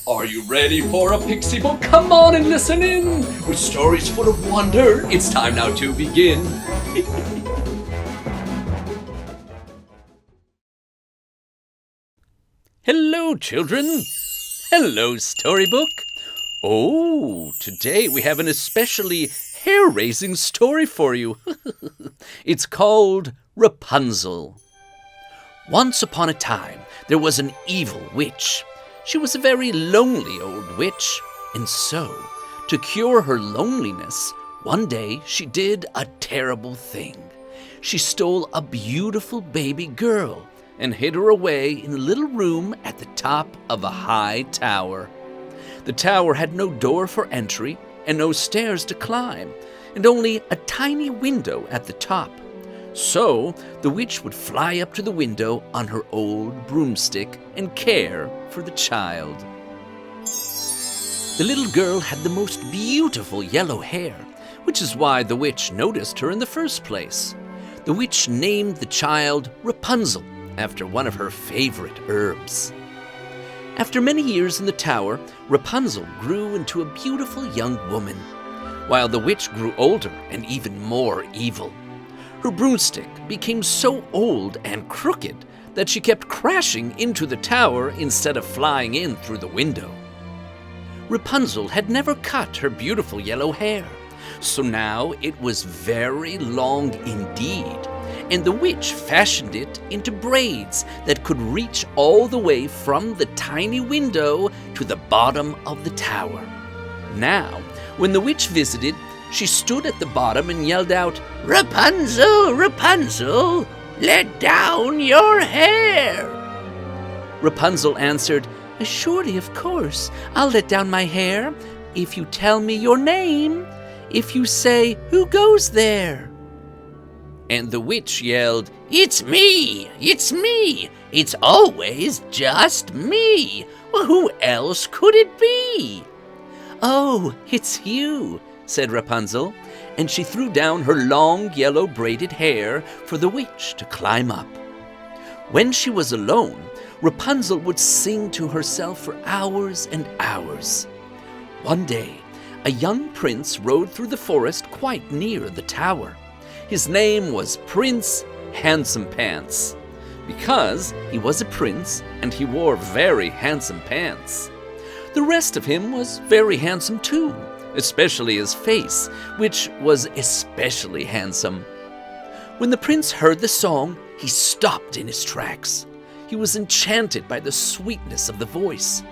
Are you ready for a pixie book? Come on and listen in! With stories full of wonder, it's time now to begin. Hello, children. Hello, storybook. Oh, today we have an especially hair-raising story for you. It's called Rapunzel. Once upon a time, there was an evil witch. She was a very lonely old witch, and so, to cure her loneliness, one day she did a terrible thing. She stole a beautiful baby girl and hid her away in a little room at the top of a high tower. The tower had no door for entry and no stairs to climb, and only a tiny window at the top. So, the witch would fly up to the window on her old broomstick and care for the child. The little girl had the most beautiful yellow hair, which is why the witch noticed her in the first place. The witch named the child Rapunzel, after one of her favorite herbs. After many years in the tower, Rapunzel grew into a beautiful young woman, while the witch grew older and even more evil. Her broomstick became so old and crooked that she kept crashing into the tower instead of flying in through the window. Rapunzel had never cut her beautiful yellow hair, so now it was very long indeed, and the witch fashioned it into braids that could reach all the way from the tiny window to the bottom of the tower. Now, when the witch visited, she stood at the bottom and yelled out, "Rapunzel, Rapunzel, let down your hair!" Rapunzel answered, "Surely, of course, I'll let down my hair if you tell me your name, if you say, 'Who goes there?'" And the witch yelled, "It's me! It's me! It's always just me! Well, who else could it be?" "Oh, it's you," said Rapunzel, and she threw down her long yellow braided hair for the witch to climb up. When she was alone, Rapunzel would sing to herself for hours and hours. One day, a young prince rode through the forest quite near the tower. His name was Prince Handsome Pants, because he was a prince and he wore very handsome pants. The rest of him was very handsome too, especially his face, which was especially handsome. When the prince heard the song, he stopped in his tracks. He was enchanted by the sweetness of the voice.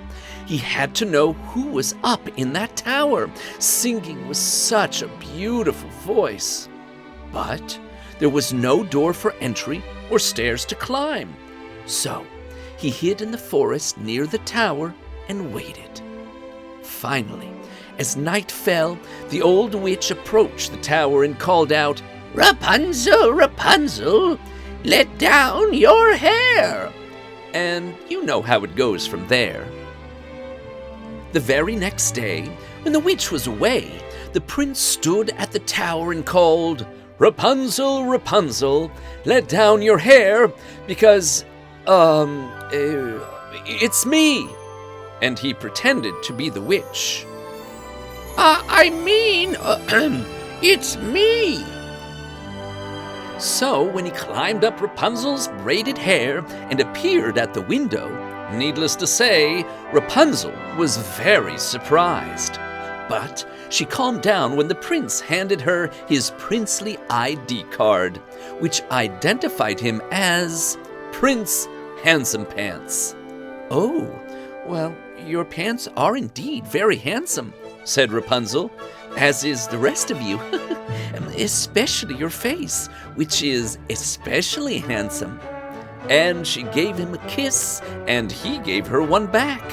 He had to know who was up in that tower, singing with such a beautiful voice. But there was no door for entry or stairs to climb. So he hid in the forest near the tower and waited. Finally, as night fell, the old witch approached the tower and called out, "Rapunzel, Rapunzel, let down your hair!" And you know how it goes from there. The very next day, when the witch was away, the prince stood at the tower and called, "Rapunzel, Rapunzel, let down your hair, because, it's me." And he pretended to be the witch. It's me." So when he climbed up Rapunzel's braided hair and appeared at the window, needless to say, Rapunzel was very surprised. But she calmed down when the prince handed her his princely ID card, which identified him as Prince Handsome Pants. "Oh, well, your pants are indeed very handsome," said Rapunzel, "as is the rest of you, especially your face, which is especially handsome." And she gave him a kiss, and he gave her one back.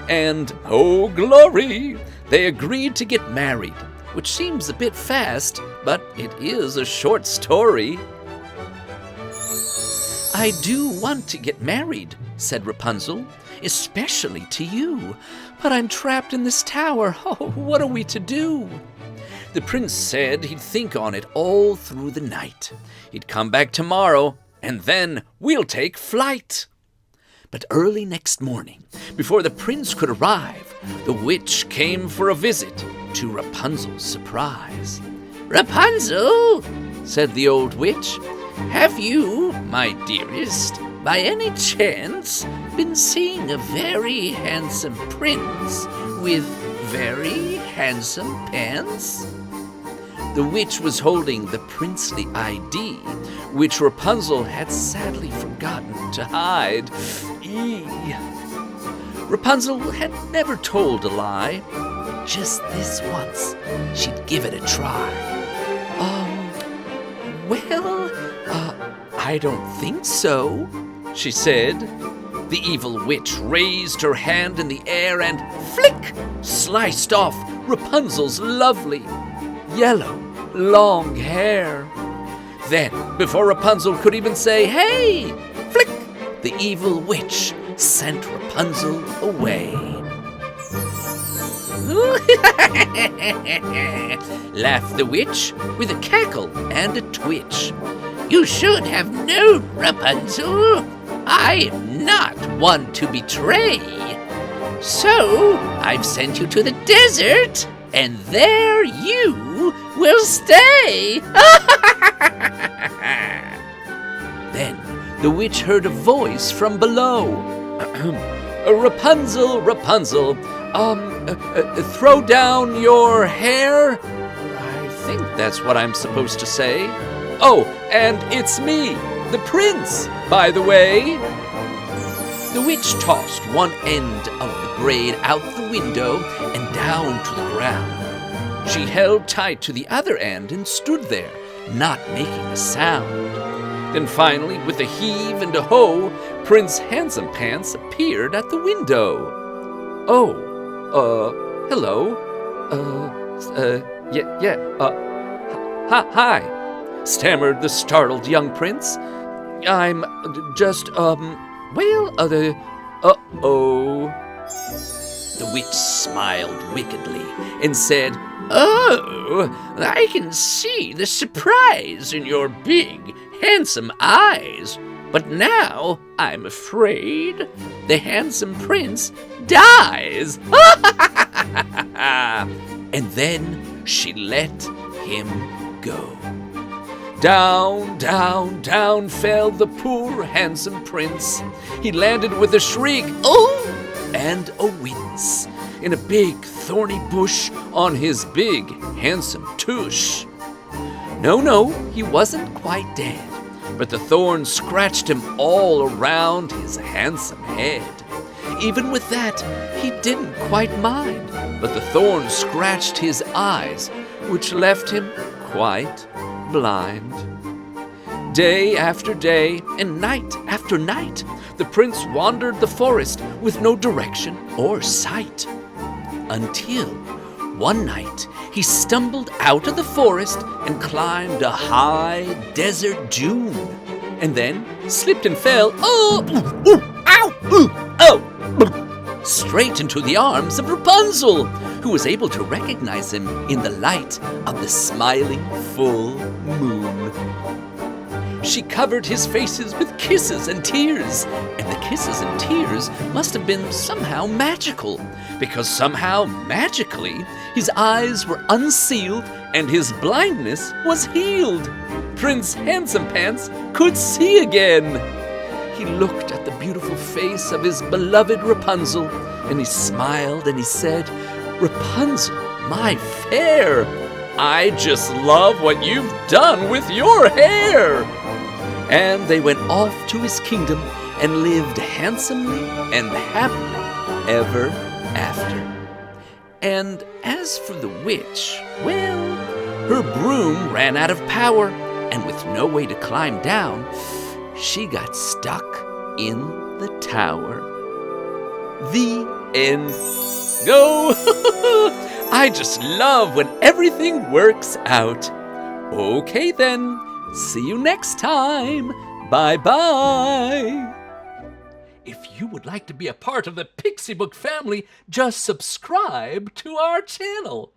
And, oh glory, they agreed to get married, which seems a bit fast, but it is a short story. "I do want to get married," said Rapunzel, "especially to you. But I'm trapped in this tower. Oh, what are we to do?" The prince said he'd think on it all through the night. He'd come back tomorrow, and then we'll take flight. But early next morning, before the prince could arrive, the witch came for a visit, to Rapunzel's surprise. "Rapunzel," said the old witch, "have you, my dearest, by any chance been seeing a very handsome prince with very handsome pants?" The witch was holding the princely ID, which Rapunzel had sadly forgotten to hide. Rapunzel had never told a lie. Just this once, she'd give it a try. I don't think so," she said. The evil witch raised her hand in the air and, flick, sliced off Rapunzel's lovely, yellow, long hair. Then, before Rapunzel could even say, "Hey!" flick, the evil witch sent Rapunzel away. Laughed the witch with a cackle and a twitch. "You should have known, Rapunzel. I am not one to betray. So I've sent you to the desert, and there you will stay." Then the witch heard a voice from below. "Rapunzel, Rapunzel, throw down your hair." I think that's what I'm supposed to say. "Oh, and it's me, the prince, by the way." The witch tossed one end of the braid out the window and down to the ground. She held tight to the other end and stood there, not making a sound. Then finally, with a heave and a ho, Prince Handsome Pants appeared at the window. Hello. Hi, stammered the startled young prince. "I'm just, The witch smiled wickedly and said, "Oh, I can see the surprise in your big, handsome eyes. But now, I'm afraid, the handsome prince dies." And then she let him go. Down, down, down fell the poor handsome prince. He landed with a shriek, "Oh!" and a wince, in a big thorny bush on his big handsome tush. No, he wasn't quite dead, but the thorns scratched him all around his handsome head. Even with that, he didn't quite mind, but the thorns scratched his eyes, which left him quite blind. Day after day and night after night, the prince wandered the forest with no direction or sight. Until one night he stumbled out of the forest and climbed a high desert dune, and then slipped and fell, straight into the arms of Rapunzel, who was able to recognize him in the light of the smiling full moon. She covered his faces with kisses and tears, and the kisses and tears must have been somehow magical, because somehow, magically, his eyes were unsealed and his blindness was healed. Prince Handsome Pants could see again. He looked at the beautiful face of his beloved Rapunzel, and he smiled and he said, "Rapunzel, my fair, I just love what you've done with your hair." And they went off to his kingdom and lived handsomely and happily ever after. And as for the witch, well, her broom ran out of power, and with no way to climb down, she got stuck in the tower. The end. Go! I just love when everything works out. Okay then, see you next time. Bye-bye. If you would like to be a part of the PixieBook family, just subscribe to our channel.